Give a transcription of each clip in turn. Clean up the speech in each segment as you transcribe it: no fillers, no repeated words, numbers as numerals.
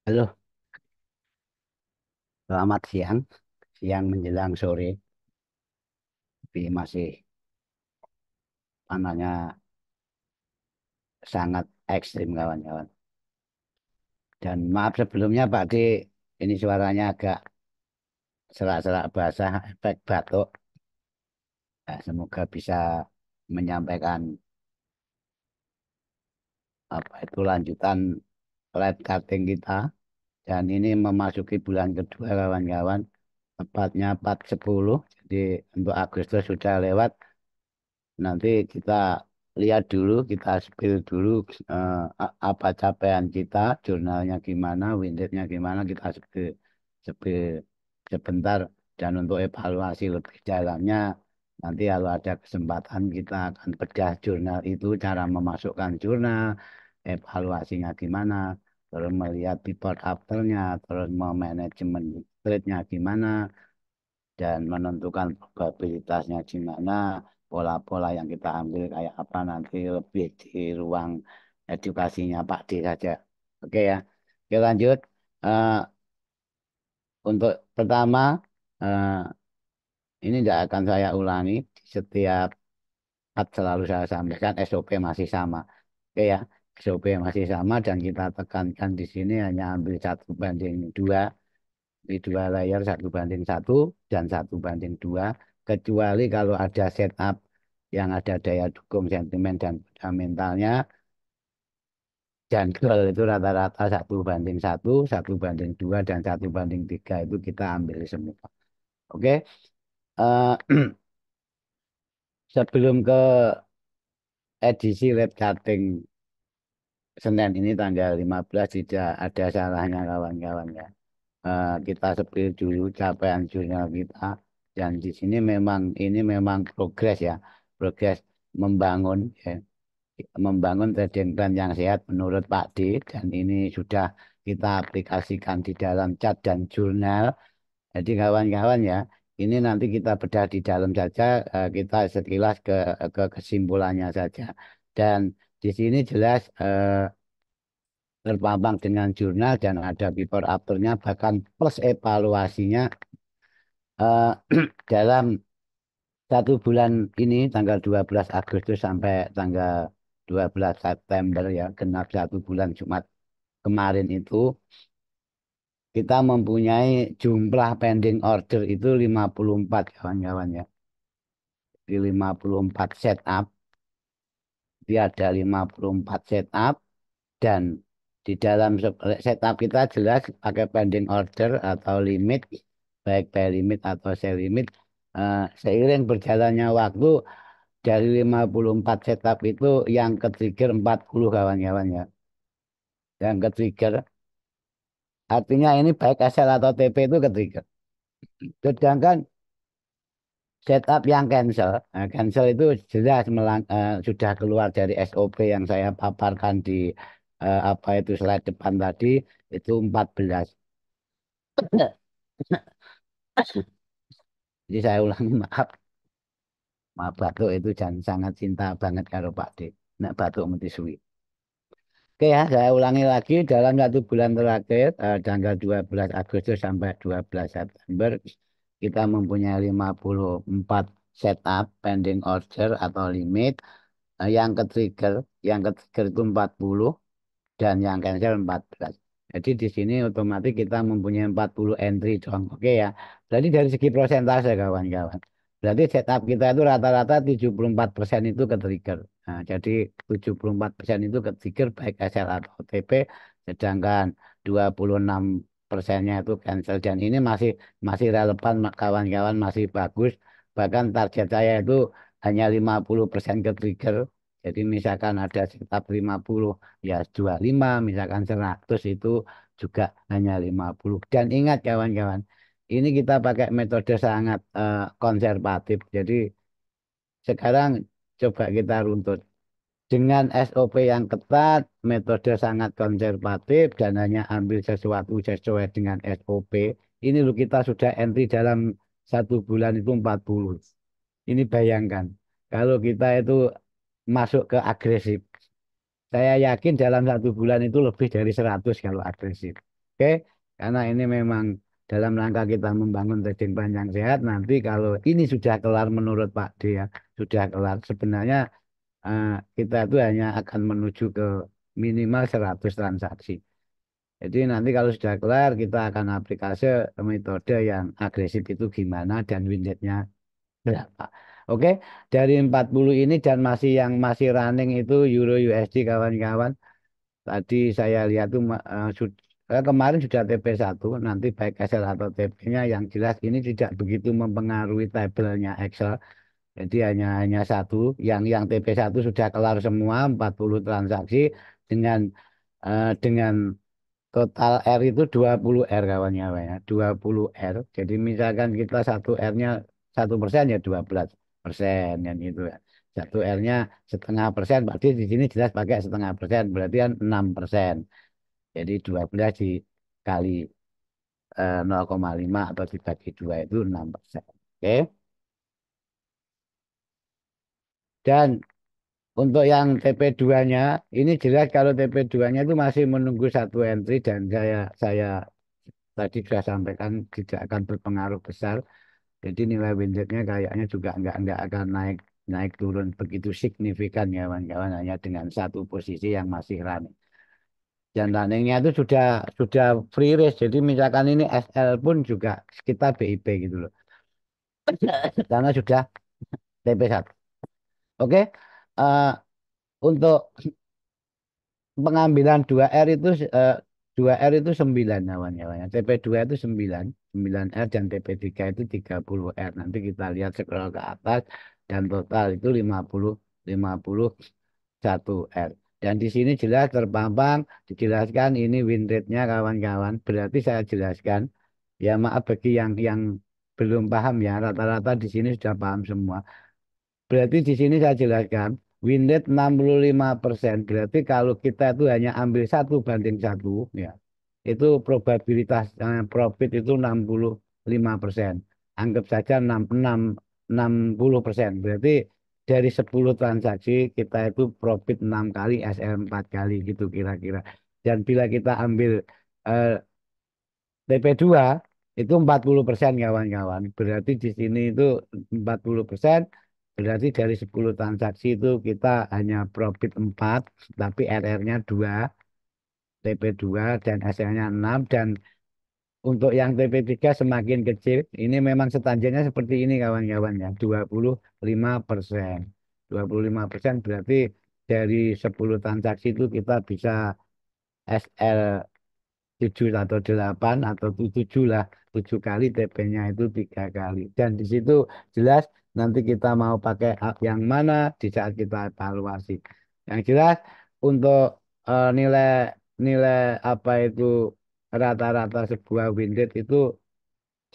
Halo, selamat siang. Siang menjelang sore, tapi masih panasnya sangat ekstrim kawan-kawan. Dan maaf sebelumnya Pak D, ini suaranya agak serak-serak basah, efek batuk. Semoga bisa menyampaikan apa itu lanjutan live cutting kita. Dan ini memasuki bulan kedua kawan-kawan, tepatnya 4/10. Jadi untuk Agustus sudah lewat. Nanti kita lihat dulu, kita spill dulu apa capaian kita, jurnalnya gimana, windetnya gimana, kita spill sebentar. Dan untuk evaluasi lebih dalamnya, nanti kalau ada kesempatan kita akan bedah jurnal itu, cara memasukkan jurnal, evaluasinya gimana, terus melihat before afternya, terus mau manajemen trade-nya gimana, dan menentukan probabilitasnya gimana, pola-pola yang kita ambil kayak apa nanti lebih di ruang edukasinya Pak D saja. Oke ya. Oke lanjut. Eh, untuk pertama, eh, ini tidak akan saya ulangi. Di setiap part selalu saya sampaikan SOP masih sama. Oke ya. SOP masih sama dan kita tekankan di sini hanya ambil 1/2. Di dua layer 1/1 dan 1/2, kecuali kalau ada setup yang ada daya dukung sentimen dan fundamentalnya, dan goal itu rata-rata 1/1, 1/2, dan 1/3 itu kita ambil semua. Oke. Eh, sebelum ke edisi live chatting Senin ini tanggal 15, tidak ada salahnya kawan-kawan ya. Kita spill dulu capaian jurnal kita, dan di sini memang ini memang progres ya, progres membangun ya, membangun trading plan yang sehat menurut Pak D, dan ini sudah kita aplikasikan di dalam chat dan jurnal. Jadi kawan-kawan ya, ini nanti kita bedah di dalam saja, kita sekilas ke kesimpulannya saja. Dan di sini jelas terpampang dengan jurnal dan ada before afternya, bahkan plus evaluasinya eh, dalam 1 bulan ini, tanggal 12 Agustus sampai tanggal 12 September ya, genap 1 bulan Jumat kemarin itu, kita mempunyai jumlah pending order itu 54 kawan-kawan ya. Di 54 setup, dia ada 54 setup, dan di dalam setup kita jelas pakai pending order atau limit, baik buy limit atau sell limit. Seiring berjalannya waktu, dari 54 setup itu yang ke-trigger 40 kawan-kawan ya. Yang ke-trigger artinya ini baik SL atau TP itu ke-trigger. Sedangkan setup yang cancel, cancel itu jelas sudah keluar dari SOP yang saya paparkan di apa itu slide depan tadi, itu 14. Jadi saya ulangi, maaf, maaf batuk itu, jangan sangat cinta banget karo Pak D. Nek batuk mesti suwi. Oke ya, saya ulangi lagi, dalam 1 bulan terakhir, tanggal 12 Agustus sampai 12 September, kita mempunyai 54 setup pending order atau limit. Yang ke-trigger itu 40, dan yang cancel 14. Jadi di sini otomatis kita mempunyai 40 entry dong. Oke ya. Berarti dari segi persentase kawan-kawan. Berarti setup kita itu rata-rata 74% itu ke-trigger. Nah, jadi 74% itu ke-trigger baik SL atau OTP, sedangkan 26%-nya itu cancel. Dan ini masih masih relevan kawan-kawan, masih bagus. Bahkan target saya itu hanya 50% ke-trigger. Jadi misalkan ada setup 50, ya 25, misalkan 100 itu juga hanya 50. Dan ingat kawan-kawan, ini kita pakai metode sangat konservatif. Jadi sekarang coba kita runtut. Dengan SOP yang ketat, metode sangat konservatif, dan hanya ambil sesuatu sesuai dengan SOP. Ini loh, kita sudah entry dalam 1 bulan itu 40. Ini bayangkan, kalau kita itu masuk ke agresif. Saya yakin dalam 1 bulan itu lebih dari 100 kalau agresif. Oke, karena ini memang dalam rangka kita membangun trading plan yang sehat. Nanti kalau ini sudah kelar menurut Pak D ya, sudah kelar. Sebenarnya eh, kita itu hanya akan menuju ke minimal 100 transaksi. Jadi nanti kalau sudah kelar kita akan aplikasi metode yang agresif itu gimana dan win rate-nya berapa. Oke, dari 40 ini dan yang masih running itu Euro USD kawan-kawan. Tadi saya lihat tuh kemarin sudah TP1, nanti baik Excel atau TP-nya yang jelas ini tidak begitu mempengaruhi tabelnya Excel. Jadi hanya satu, yang TP1 sudah kelar semua 40 transaksi dengan dengan total R itu 20 R kawan-kawan ya, 20 R. Jadi misalkan kita satu R-nya 1% ya 12% kan itu ya. Satu R-nya setengah persen, berarti di sini jelas pakai setengah persen, berarti kan 6%. Jadi 12 dikali 0,5 atau dibagi 2 itu 6%. Oke. Dan untuk yang TP2-nya, ini jelas kalau TP2-nya itu masih menunggu satu entry dan saya tadi sudah sampaikan tidak akan berpengaruh besar. Jadi nilai win rate-nya kayaknya juga nggak akan naik naik turun begitu signifikan ya kawan-kawan, hanya dengan satu posisi yang masih running. Dan runningnya itu sudah free race. Jadi misalkan ini SL pun juga kita BIP gitu loh. Karena sudah TP1. Oke. Eh, untuk pengambilan 2R itu 2R itu 9 kawan-kawan. TP2 itu 9, 9 R dan TP3 itu 30 R. Nanti kita lihat scroll ke atas dan total itu 51 R. Dan di sini jelas terpampang dijelaskan ini win rate-nya kawan-kawan. Berarti saya jelaskan ya, maaf bagi yang belum paham ya, rata-rata di sini sudah paham semua. Berarti di sini saya jelaskan win rate 65%. Berarti kalau kita itu hanya ambil 1 banding 1 ya, itu probabilitas profit itu 65%. Anggap saja 60%. Berarti dari 10 transaksi kita itu profit 6 kali, SL 4 kali gitu kira-kira. Dan bila kita ambil eh, TP2 itu 40% kawan-kawan. Berarti di sini itu 40%, berarti dari 10 transaksi itu kita hanya profit 4, tapi RR-nya 2, TP2 dan SL-nya 6, dan untuk yang TP3 semakin kecil, ini memang standarnya seperti ini kawan-kawan ya, 25%. 25% berarti dari 10 transaksi itu kita bisa SL 7 atau 8 atau 7 lah, 7 kali, TP-nya itu 3 kali. Dan di situ jelas nanti kita mau pakai yang mana di saat kita evaluasi. Yang jelas untuk nilai nilai apa itu rata-rata sebuah win rate itu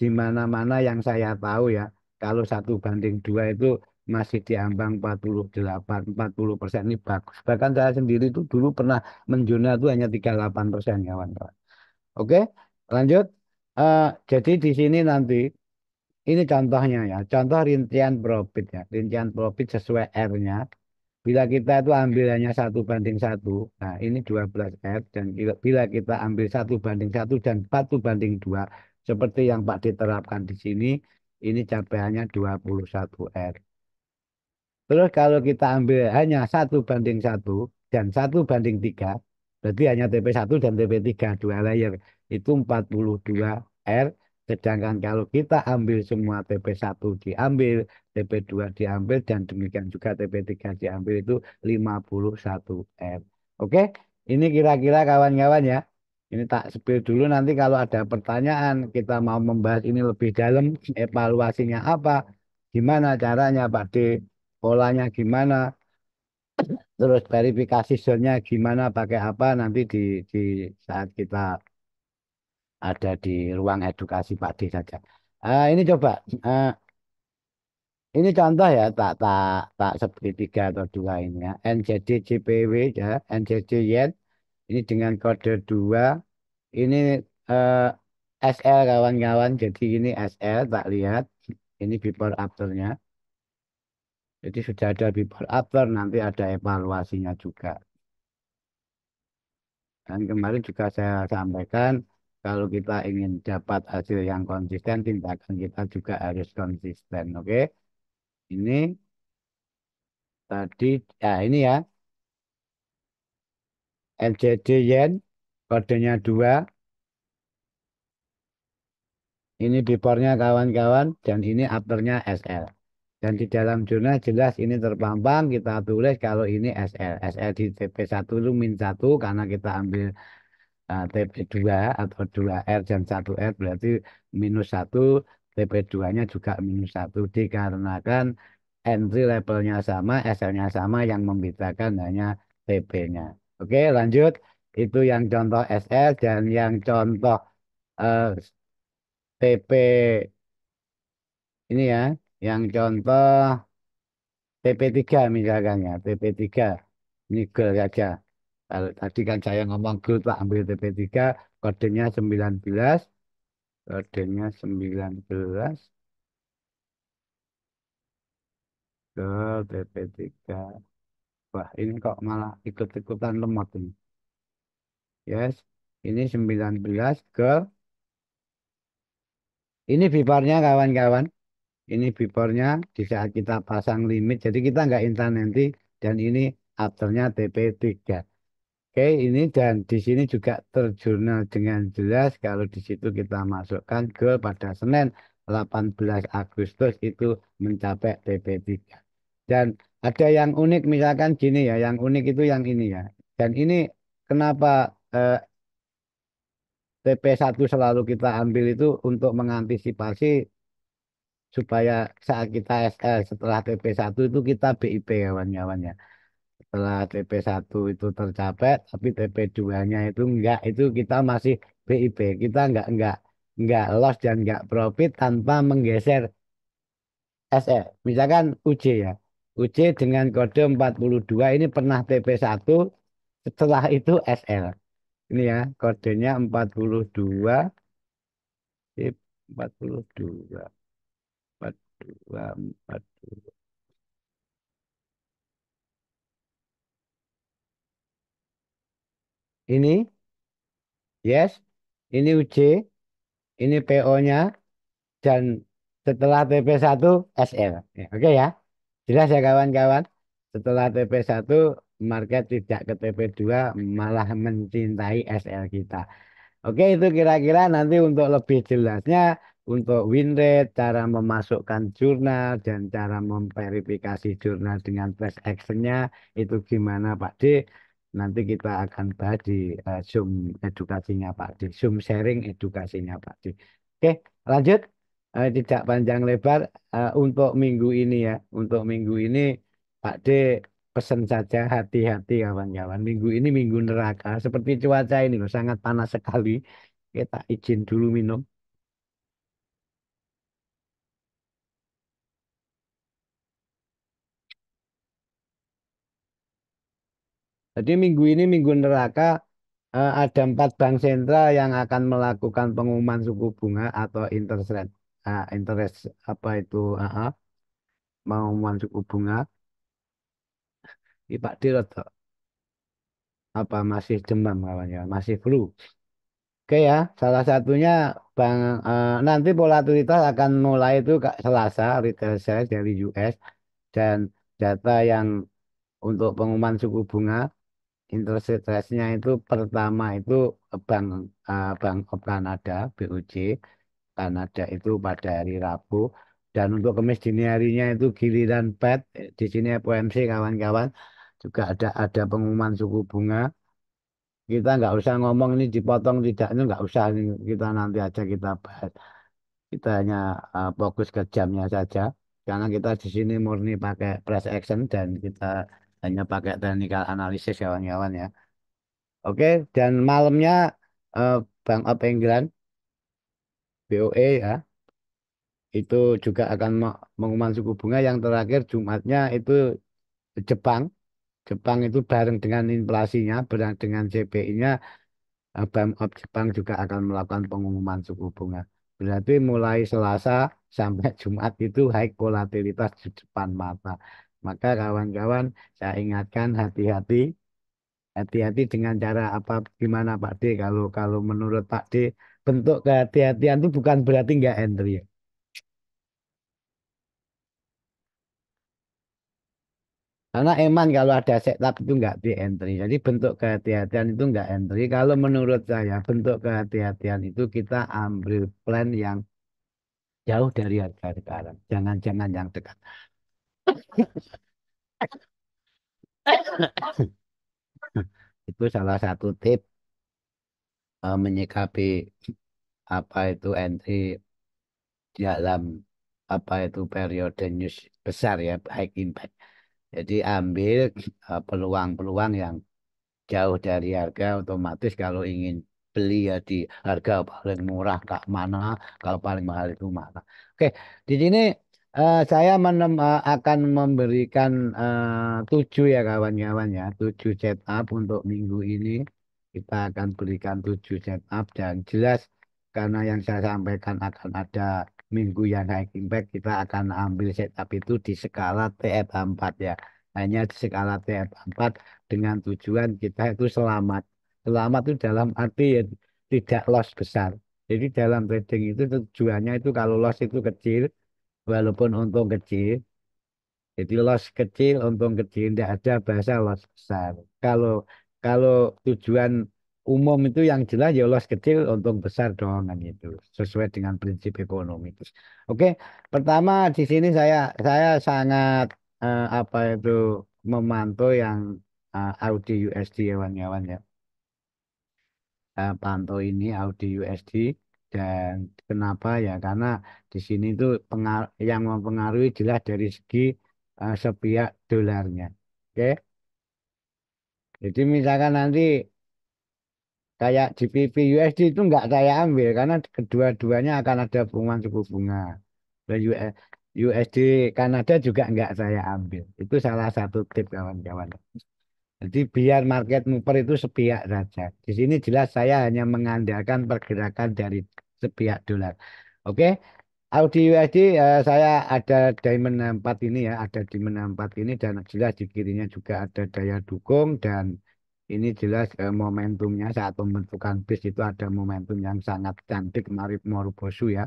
di mana-mana yang saya tahu ya, kalau 1 banding 2 itu masih di ambang 48, 40% ini bagus. Bahkan saya sendiri itu dulu pernah menjuna itu hanya 38% kawan-kawan. Oke, lanjut. Jadi di sini nanti ini contohnya ya, contoh rincian profit ya, rincian profit sesuai R-nya. Bila kita itu ambil hanya 1 banding 1, nah ini 12 R, dan bila kita ambil 1 banding 1 dan 1 banding 2, seperti yang Pak diterapkan di sini, ini capaiannya 21 R. Terus kalau kita ambil hanya 1 banding 1 dan 1 banding 3, berarti hanya TP1 dan TP3 dua layer, itu 42 R. Sedangkan kalau kita ambil semua TP1 diambil, TP2 diambil, dan demikian juga TP3 diambil, itu 51 R. Oke, ini kira-kira kawan-kawan ya. Ini tak spill dulu, nanti kalau ada pertanyaan kita mau membahas ini lebih dalam, evaluasinya apa, gimana caranya Pak D, polanya gimana, terus verifikasi zonnya gimana, pakai apa, nanti di saat kita ada di ruang edukasi Pak D saja. Ini coba, eh, ini contoh ya, tak tak tak seperti 3 atau 2 ini ya. NZD JPW ya, NZD Yen, ini dengan kode 2, ini eh, SL kawan-kawan, jadi ini SL tak lihat, ini before afternya. Jadi sudah ada before after, nanti ada evaluasinya juga. Dan kemarin juga saya sampaikan Kalau kita ingin dapat hasil yang konsisten, tindakan kita juga harus konsisten. Oke, ini tadi, ya ini ya, LJD Yen, kodenya 2. Ini beforenya kawan-kawan, dan ini afternya SL. Dan di dalam jurnal jelas ini terpampang, kita tulis kalau ini SL. SL di TP1 itu min 1, karena kita ambil TP2 atau 2R dan 1R berarti -1, TP2-nya juga -1. Dikarenakan entry levelnya sama, SL-nya sama, yang membedakan hanya TP-nya. Oke, lanjut. Itu yang contoh SL dan yang contoh eh, TP ini ya, yang contoh TP3 misalkan ya, TP3 ini girl saja. Kalau tadi kan saya ngomong girl, tak ambil TP3, kodenya 19, kodenya 19 ke TP3. Wah, ini kok malah ikut-ikutan lemot ini. Yes, ini 19 ke, ini biparnya kawan-kawan. Ini beforenya di saat kita pasang limit, jadi kita nggak instan nanti, dan ini afternya TP3. Oke, ini dan di sini juga terjurnal dengan jelas kalau di situ kita masukkan ke pada Senin 18 Agustus itu mencapai TP3. Dan ada yang unik misalkan gini ya, yang unik itu yang ini ya. Dan ini kenapa TP1 selalu kita ambil itu untuk mengantisipasi supaya saat kita SL setelah TP1 itu kita BIP kawan-kawan ya. Setelah TP1 itu tercapai, tapi TP2-nya itu enggak, itu kita masih BIP. Kita enggak loss dan enggak profit tanpa menggeser SE. Misalkan UJ ya. UJ dengan kode 42 ini pernah TP1, setelah itu SL. Ini ya, kodenya 42, sip, 42, 42, 42. Ini, yes, ini UJ, ini PO-nya, dan setelah TP1 SL. Ya, oke ya. Jelas ya kawan-kawan. Setelah TP1 market tidak ke TP2 malah mencintai SL kita. Oke, itu kira-kira nanti untuk lebih jelasnya untuk win rate, cara memasukkan jurnal dan cara memverifikasi jurnal dengan price actionnya itu gimana Pak D. Nanti kita akan bahas di Zoom edukasinya Pak D, Zoom sharing edukasinya Pak D. Oke, lanjut. Tidak panjang lebar untuk minggu ini ya. Untuk minggu ini Pak D pesan saja hati-hati kawan-kawan. Minggu ini minggu neraka. Seperti cuaca ini loh, sangat panas sekali. Kita izin dulu minum. Jadi minggu ini minggu neraka, ada 4 bank sentral yang akan melakukan pengumuman suku bunga atau interest rate. Interest apa itu? Pengumuman suku bunga. Ini Pak Dir apa masih demam kawan-kawan, masih flu. Oke ya, salah satunya bank, nanti volatilitas akan mulai itu Selasa retail sales dari US, dan data yang untuk pengumuman suku bunga interest rate-nya itu pertama itu Bank Bank of Canada BOJ Kanada itu pada hari Rabu, dan untuk Kamis dini harinya itu giliran Fed, di sini FOMC kawan-kawan juga ada pengumuman suku bunga. Kita nggak usah ngomong ini dipotong tidaknya, nggak usah ini, kita nanti aja kita bahas. Kita hanya fokus ke jamnya saja, karena kita di sini murni pakai price action dan kita hanya pakai technical analysis kawan-kawan ya. Oke, dan malamnya eh, Bank of England BOE ya itu juga akan mengumumkan suku bunga. Yang terakhir Jumatnya itu Jepang. Jepang itu bareng dengan inflasinya, bareng dengan CPI-nya, Bank of Jepang juga akan melakukan pengumuman suku bunga. Berarti mulai Selasa sampai Jumat itu high volatilitas di depan mata. Maka kawan-kawan saya ingatkan hati-hati dengan cara apa gimana Pak D, kalau kalau menurut Pak D bentuk kehati-hatian itu bukan berarti nggak entry. Karena emang kalau ada setup itu nggak di entry. Jadi bentuk kehati-hatian itu nggak entry. Kalau menurut saya bentuk kehati-hatian itu kita ambil plan yang jauh dari harga sekarang. Jangan-jangan yang dekat. Itu salah satu tips menyikapi apa itu entry dalam apa itu periode news besar ya, high impact. Jadi ambil peluang-peluang yang jauh dari harga otomatis kalau ingin beli ya di harga paling murah kak mana, kalau paling mahal itu mana. Oke, di sini saya akan memberikan 7 ya kawan-kawan ya, 7 setup untuk minggu ini. Kita akan berikan 7 setup dan jelas karena yang saya sampaikan akan ada minggu yang high impact, kita akan ambil setup itu di skala TF4 ya. Hanya di skala TF4 dengan tujuan kita itu selamat. Selamat itu dalam arti ya tidak loss besar. Jadi dalam trading itu tujuannya itu kalau loss itu kecil, walaupun untung kecil, jadi loss kecil, untung kecil, tidak ada bahasa loss besar. Kalau kalau tujuan umum itu yang jelas ya loss kecil, untung besar dong kan itu sesuai dengan prinsip ekonomi. Oke, pertama di sini saya sangat apa itu memantau yang Audi USD ya kawan-kawan ya. Pantau ini Audi USD dan kenapa ya karena di sini tuh yang mempengaruhi jelas dari segi sepihak dolarnya. Oke, jadi misalkan nanti kayak GBP USD itu nggak saya ambil karena kedua-duanya akan ada pengumuman suku bunga. Dan USD Kanada juga nggak saya ambil. Itu salah satu tip kawan-kawan. Jadi biar market mover itu sepihak saja. Di sini jelas saya hanya mengandalkan pergerakan dari sepihak dolar. Oke, Audi USD saya ada Diamond 4 ini ya, ada Diamond 4 ini dan jelas di kirinya juga ada daya dukung dan ini jelas momentumnya saat pembentukan base itu ada momentum yang sangat cantik, Marip Morubosu ya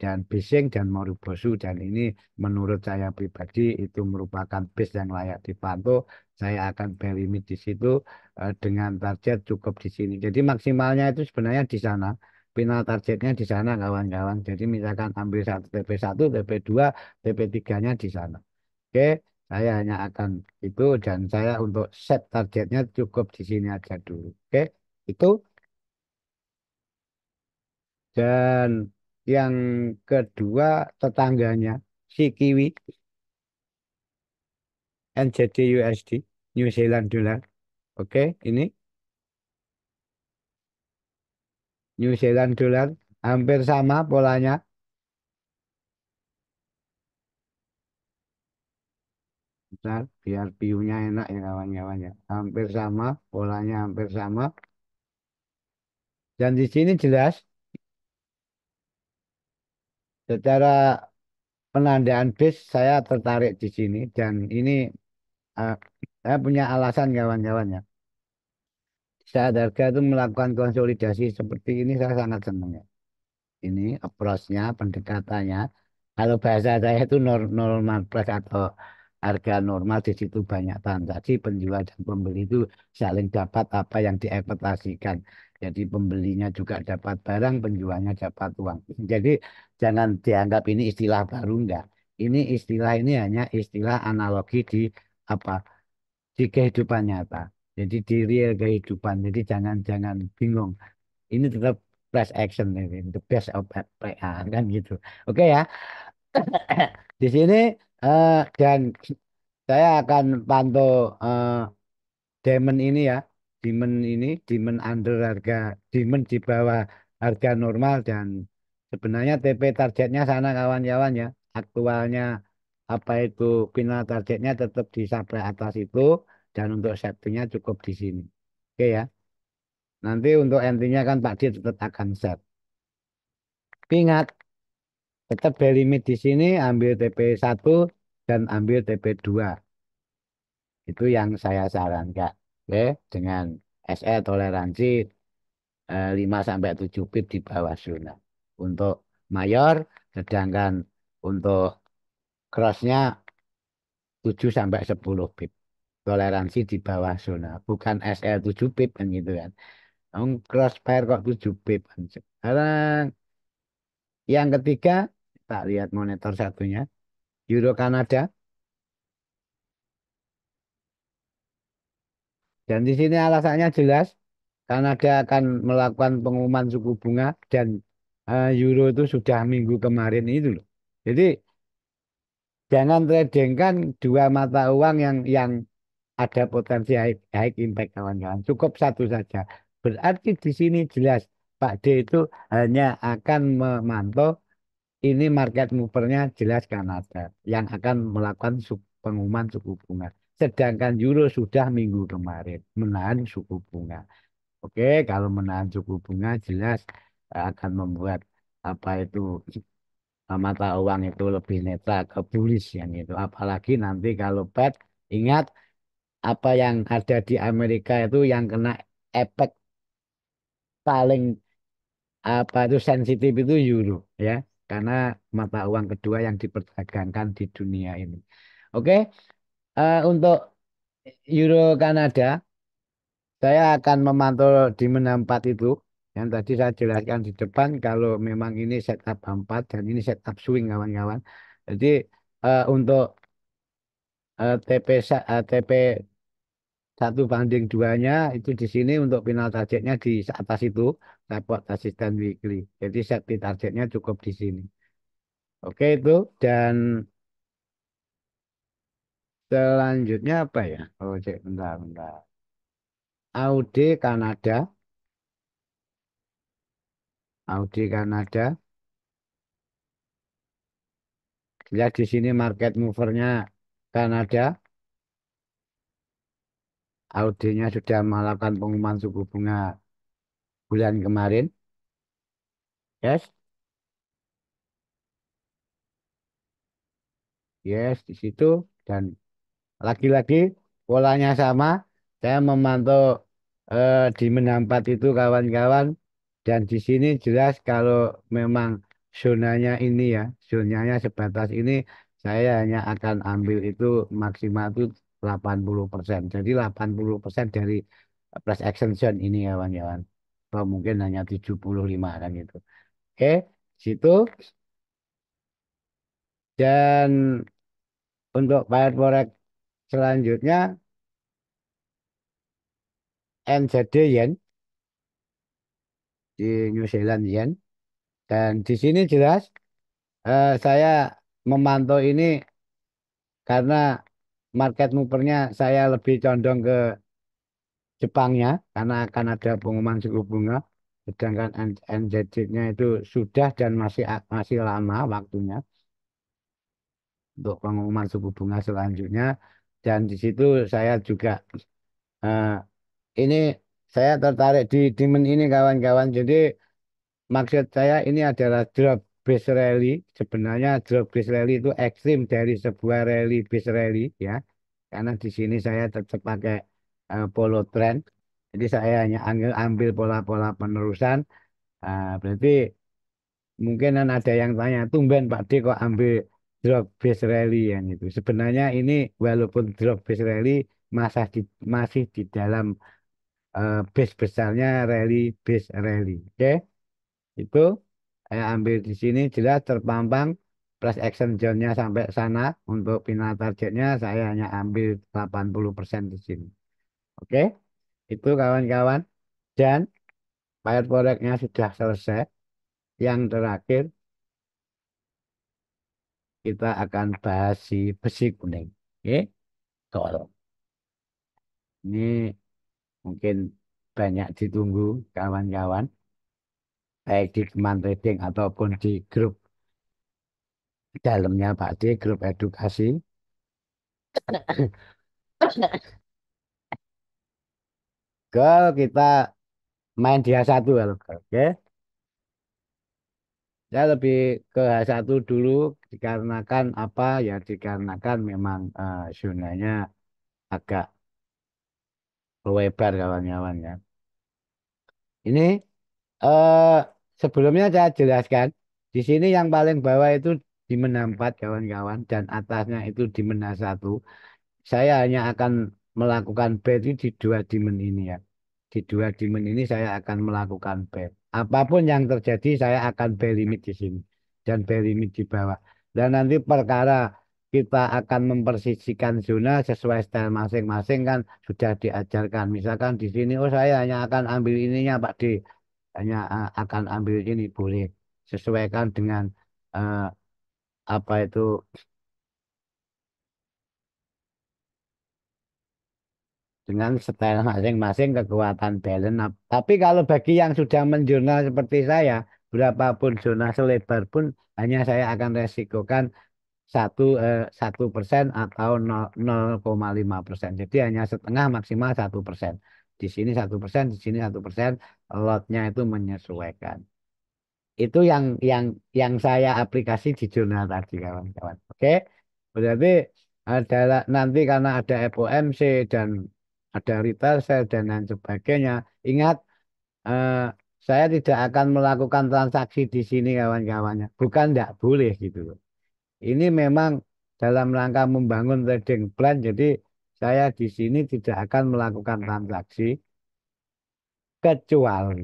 dan Bising dan Moribosu dan ini menurut saya pribadi itu merupakan base yang layak dipantau. Saya akan buy limit di situ dengan target cukup di sini. Jadi maksimalnya itu sebenarnya di sana. Final targetnya di sana kawan-kawan. Jadi misalkan ambil satu TP1, TP2, TP3-nya di sana. Oke, saya hanya akan itu dan saya untuk set targetnya cukup di sini aja dulu. Oke, itu dan yang kedua tetangganya si Kiwi NZD USD New Zealand Dollar. Oke, ini New Zealand Dollar hampir sama polanya. Bentar, biar view-nya enak ya kawan-kawan ya. Hampir sama, polanya hampir sama. Dan di sini jelas secara penandaan base saya tertarik di sini dan ini eh, saya punya alasan kawan-kawan ya. Saat harga itu melakukan konsolidasi seperti ini saya sangat senang ya. Ini approach-nya, pendekatannya. Kalau bahasa saya itu normal plus atau harga normal di situ banyak transaksi penjual dan pembeli itu saling dapat apa yang diekspektasikan. Jadi pembelinya juga dapat barang, penjualnya dapat uang. Jadi jangan dianggap ini istilah baru enggak. Ini hanya istilah analogi di apa di kehidupan nyata. Jadi di real kehidupan. Jadi jangan bingung ini tetap press action ini the best of PA kan gitu oke ya di sini dan saya akan pantau diamond ini ya diamond under harga diamond di bawah harga normal dan sebenarnya TP targetnya sana kawan-kawan ya aktualnya apa itu final targetnya tetap di supply atas itu dan untuk safety-nya cukup di sini oke ya nanti untuk entry-nya kan Pak Dir tetap akan set. Tapi ingat, tetap beli limit di sini, ambil TP1 dan ambil TP2. Itu yang saya sarankan. Oke, dengan SE toleransi 5 sampai 7 pip di bawah zona. Untuk mayor, sedangkan untuk crossnya 7 sampai 10 pip. Toleransi di bawah zona. Bukan SL 7 pip kan gitu kan. Crossfire kok 7 pip. Sekarang yang ketiga, tak lihat monitor satunya. Euro Kanada. Dan di sini alasannya jelas. Kanada akan melakukan pengumuman suku bunga dan euro itu sudah minggu kemarin itu loh. Jadi jangan tradingkan dua mata uang yang ada potensi high impact kawan-kawan. Cukup satu saja. Berarti di sini jelas Pak D itu hanya akan memantau ini market movernya jelas Kanada yang akan melakukan pengumuman suku bunga. Sedangkan euro sudah minggu kemarin menahan suku bunga. Oke, kalau menahan suku bunga jelas akan membuat apa itu mata uang itu lebih netral ke bullish yang itu. Apalagi nanti kalau Fed ingat apa yang ada di Amerika itu yang kena efek paling apa itu sensitif itu euro ya, karena mata uang kedua yang diperdagangkan di dunia ini. Oke, untuk euro Kanada saya akan memantau di mana 4 itu yang tadi saya jelaskan di depan kalau memang ini setup 4 dan ini setup swing kawan-kawan. Jadi untuk TP 1/2-nya itu di sini untuk final targetnya di atas itu support resistance weekly. Jadi safety targetnya cukup di sini. Oke itu dan selanjutnya apa ya? Oh cek bentar bentar. Audi Kanada, Audi Kanada. Lihat di sini market movernya Kanada. Audi-nya sudah melakukan pengumuman suku bunga bulan kemarin. Yes, yes di situ dan lagi-lagi polanya sama. Saya memantau di menampat itu kawan-kawan. Dan di sini jelas kalau memang zonanya ini ya, zonanya sebatas ini, saya hanya akan ambil itu maksimal itu 80%. Jadi 80% dari price action zone ini kawan-kawan. Atau mungkin hanya 75 kan gitu. Oke, situ. Dan untuk bayar forex selanjutnya NZD Yen di New Zealand Yen. Dan di sini jelas saya memantau ini karena market movernya saya lebih condong ke Jepangnya karena akan ada pengumuman suku bunga. Sedangkan NZD-nya itu sudah dan masih lama waktunya untuk pengumuman suku bunga selanjutnya. Dan di situ saya juga eh, ini saya tertarik di demand ini kawan-kawan. Jadi maksud saya ini adalah drop base rally. Sebenarnya drop base rally itu ekstrim dari sebuah rally base rally ya. Karena di sini saya tetap pakai polo trend. Jadi saya hanya ambil pola-pola penerusan. Berarti mungkin kan ada yang tanya, tumben Pak D kok ambil drop base rally yang itu. Sebenarnya ini walaupun drop base rally masih di dalam base besarnya rally base rally. Oke. Itu saya ambil di sini jelas terpampang plus action zone-nya sampai sana untuk final targetnya saya hanya ambil 80% di sini. Oke, itu kawan-kawan. Dan pair forex-nya sudah selesai. Yang terakhir kita akan bahas si besi kuning. Oke, tolong. Ini mungkin banyak ditunggu kawan-kawan, baik di teman trading ataupun di grup dalamnya Pak D, grup edukasi. Kita main di H1 kalau oke. Saya lebih ke H1 dulu dikarenakan apa ya dikarenakan memang zonanya agak lebar kawan-kawan ya. Ini Eh, Sebelumnya saya jelaskan, di sini yang paling bawah itu di mena 4 kawan-kawan dan atasnya itu di mena 1. Saya hanya akan melakukan bet di dua dimen ini ya. Di dua dimen ini saya akan melakukan bet. Apapun yang terjadi saya akan bet limit di sini dan bet limit di bawah. Dan nanti perkara kita akan mempersisikan zona sesuai style masing-masing kan sudah diajarkan. Misalkan di sini oh saya hanya akan ambil ininya Pak D. Hanya akan ambil ini boleh sesuaikan dengan eh, apa itu dengan style masing-masing kekuatan balance. Tapi kalau bagi yang sudah menjurnal seperti saya, berapapun zona selebar pun hanya saya akan resikokan 1% atau 0,5%. Jadi hanya setengah maksimal 1%. Di sini 1%, di sini 1%, lotnya itu menyesuaikan. Itu yang saya aplikasi di jurnal tadi kawan-kawan. Oke, berarti adalah nanti karena ada FOMC dan ada retail sale dan lain sebagainya. Ingat, eh, saya tidak akan melakukan transaksi di sini kawan-kawannya. Bukan tidak boleh gitu loh. Ini memang dalam rangka membangun trading plan. Jadi saya di sini tidak akan melakukan transaksi kecuali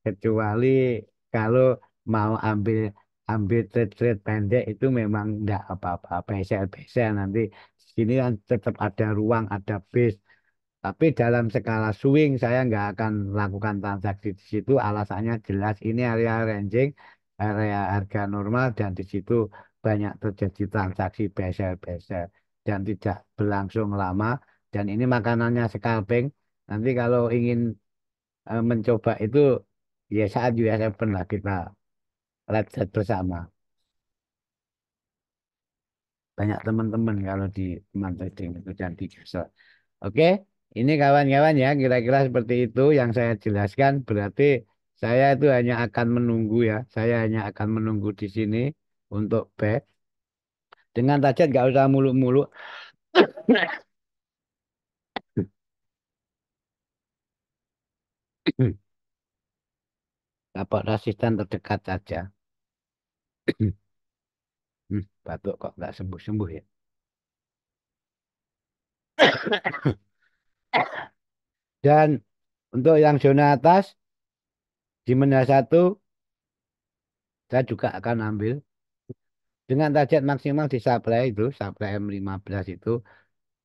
kecuali kalau mau ambil ambil trade-trade pendek itu memang enggak apa-apa beser-beser nanti di sini kan tetap ada ruang ada base tapi dalam skala swing saya nggak akan lakukan transaksi di situ alasannya jelas ini area ranging area harga normal dan di situ banyak terjadi transaksi beser-beser dan tidak berlangsung lama dan ini makanannya scalping nanti kalau ingin mencoba itu ya saat US Open lah kita let's set bersama banyak teman-teman kalau di teman trading itu dan di Gesel. Oke, ini kawan-kawan ya kira-kira seperti itu yang saya jelaskan berarti saya itu hanya akan menunggu ya saya hanya akan menunggu di sini untuk back dengan target nggak usah muluk-muluk dapat resisten terdekat saja. Batuk kok nggak sembuh-sembuh ya. Dan untuk yang zona atas di mana satu saya juga akan ambil dengan target maksimal di supply itu supply M15 itu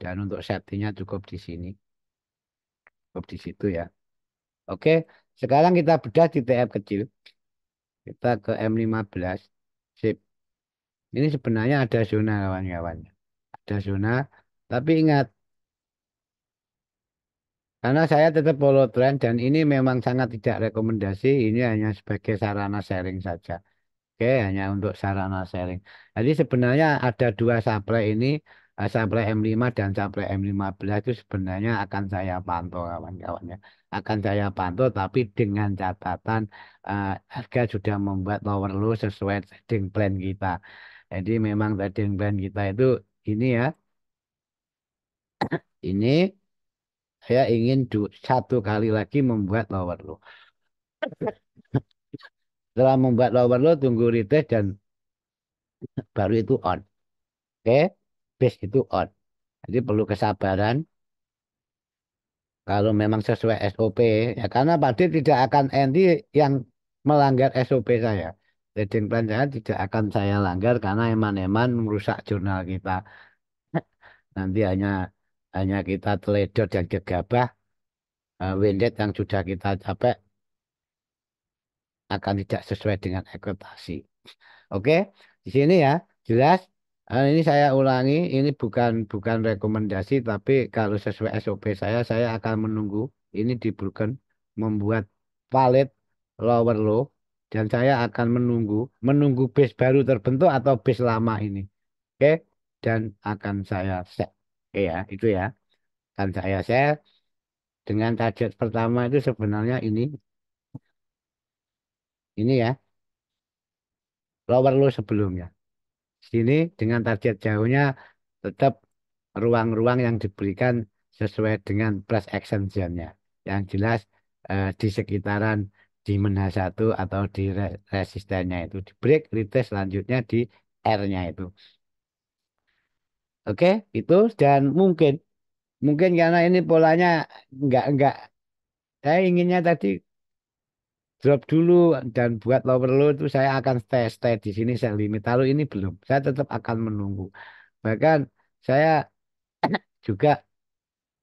dan untuk safety-nya cukup di sini cukup di situ ya oke sekarang kita bedah di TF kecil kita ke M15 sip ini sebenarnya ada zona kawan-kawan ada zona tapi ingat karena saya tetap follow trend dan ini memang sangat tidak rekomendasi ini hanya sebagai sarana sharing saja. Oke, hanya untuk sarana sharing. Jadi sebenarnya ada dua supply ini, supply M5 dan supply M15 itu sebenarnya akan saya pantau kawan-kawannya. Akan saya pantau tapi dengan catatan harga sudah membuat lower low sesuai trading plan kita. Jadi memang trading plan kita itu ini ya, ini saya ingin satu kali lagi membuat lower low. Setelah membuat lower low tunggu retest dan baru itu on. Oke, base itu on. Jadi perlu kesabaran kalau memang sesuai SOP ya karena Pak D tidak akan anti yang melanggar SOP saya. Trading plan saya tidak akan saya langgar karena eman-eman merusak jurnal kita. Nanti hanya kita teledor dan gegabah windet yang sudah kita capai akan tidak sesuai dengan ekspektasi. Oke, di sini ya jelas. Ini saya ulangi, ini bukan rekomendasi, tapi kalau sesuai SOP saya akan menunggu ini di Broken membuat palet lower low dan saya akan menunggu base baru terbentuk atau base lama ini. Oke, dan akan saya set. Oke ya, itu ya. Akan saya share dengan target pertama itu sebenarnya ini ya, lower low sebelumnya. Sini dengan target jauhnya tetap ruang-ruang yang diberikan sesuai dengan price action zone-nya. Yang jelas di sekitaran di mena satu atau di resistennya itu di break, retest selanjutnya di R-nya itu. Oke, itu dan mungkin karena ini polanya nggak saya inginnya tadi drop dulu dan buat lower low itu saya akan stay di sini saya limit. Lalu ini belum, saya tetap akan menunggu. Bahkan saya juga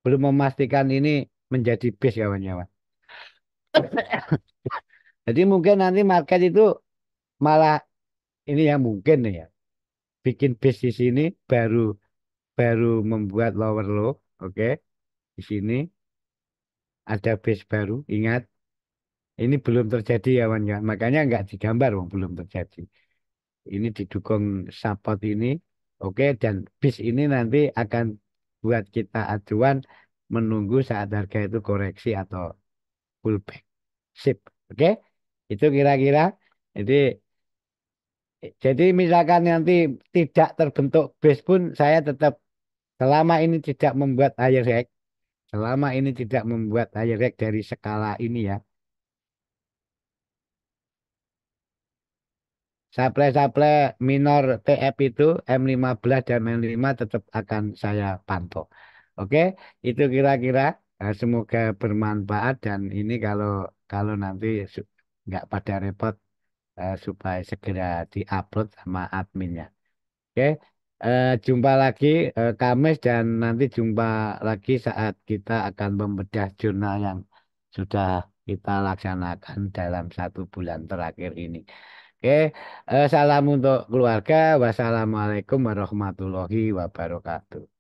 belum memastikan ini menjadi base kawan-kawan. Jadi mungkin nanti market itu malah ini yang mungkin nih ya, bikin base di sini baru baru membuat lower low, oke. Di sini ada base baru, ingat ini belum terjadi kawan-kawan. Makanya nggak digambar, Bang, belum terjadi. Ini didukung support ini, oke, dan bis ini nanti akan buat kita acuan menunggu saat harga itu koreksi atau pullback. Sip, oke. Itu kira-kira. Jadi jadi misalkan nanti tidak terbentuk base pun saya tetap selama ini tidak membuat higher high, selama ini tidak membuat higher high dari skala ini ya. Supply-supply minor TF itu M15 dan M5 tetap akan saya pantau. Oke, itu kira-kira semoga bermanfaat dan ini kalau kalau nanti nggak pada repot supaya segera diupload sama adminnya. Oke, jumpa lagi Kamis dan nanti jumpa lagi saat kita akan membedah jurnal yang sudah kita laksanakan dalam 1 bulan terakhir ini. Oke, salam untuk keluarga. Wassalamualaikum warahmatullahi wabarakatuh.